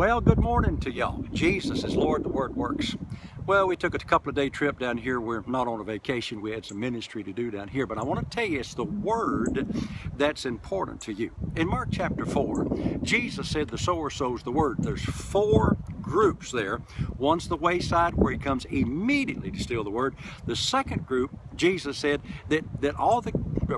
Well, good morning to y'all. Jesus is Lord, the Word works. Well, we took a couple of day trip down here. We're not on a vacation. We had some ministry to do down here. But I want to tell you, it's the Word that's important to you. In Mark chapter 4, Jesus said the sower sows the Word. There's 4 groups there. One's the wayside, where he comes immediately to steal the Word. The second group, Jesus said that all the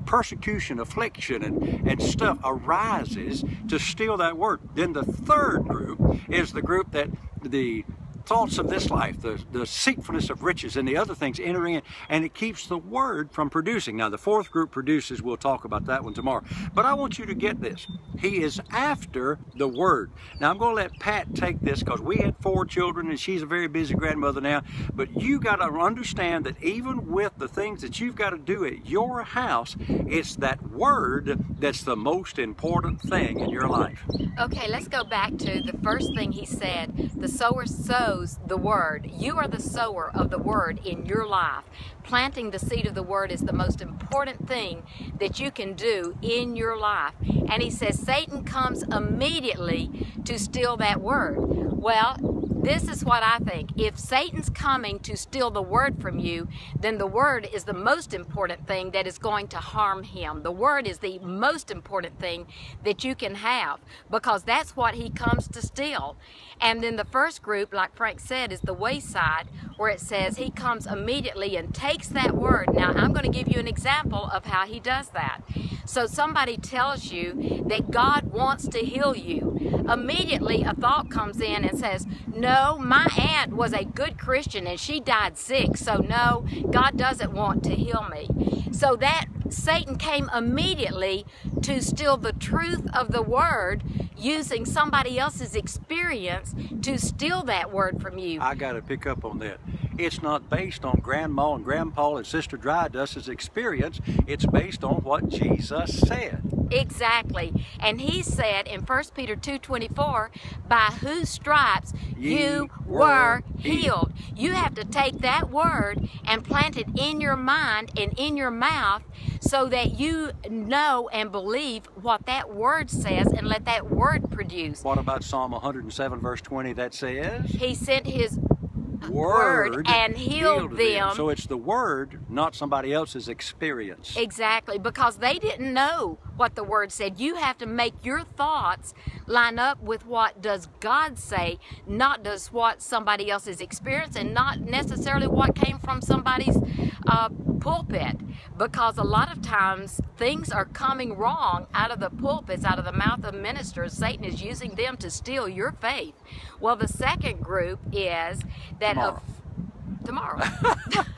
persecution, affliction, and stuff arises to steal that Word. Then the third group is the group that the thoughts of this life, the deceitfulness of riches and the other things enter in, and it keeps the Word from producing. Now the fourth group produces. We'll talk about that one tomorrow. But I want you to get this. He is after the Word. Now I'm going to let Pat take this, because we had 4 children and she's a very busy grandmother now. But you got to understand that even with the things that you've got to do at your house, it's that Word that's the most important thing in your life. Okay, let's go back to the first thing he said. The sower sows the Word. You are the sower of the Word in your life. Planting the seed of the Word is the most important thing that you can do in your life. And he says Satan comes immediately to steal that Word. Well, this is what I think. If Satan's coming to steal the Word from you, then the Word is the most important thing that is going to harm him. The Word is the most important thing that you can have, because that's what he comes to steal. And then the first group, like Frank said, is the wayside, where it says he comes immediately and takes that Word. Now, I'm going to give you an example of how he does that. So somebody tells you that God wants to heal you. Immediately a thought comes in and says, no, my aunt was a good Christian and she died sick, so no, God doesn't want to heal me. So that Satan came immediately to steal the truth of the Word, using somebody else's experience to steal that Word from you. I got to pick up on that. It's not based on Grandma and Grandpa and Sister Drydust's experience. It's based on what Jesus said. Exactly. And he said in 1 Peter 2:24, by whose stripes you were healed. You have to take that Word and plant it in your mind and in your mouth, so that you know and believe what that Word says, and let that Word produce. What about Psalm 107 verse 20 that says, he sent his Word and healed them. So it's the Word, not somebody else's experience. Exactly, because they didn't know what the Word said. You have to make your thoughts line up with what does God say, not does what somebody else's experience, and not necessarily what came from somebody's pulpit. Because a lot of times things are coming wrong out of the pulpits, out of the mouth of ministers. Satan is using them to steal your faith. Well, the second group is that tomorrow.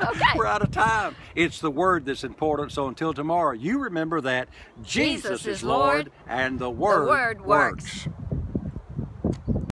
Okay. We're out of time. It's the Word that's important. So until tomorrow, you remember that Jesus is Lord and the Word works.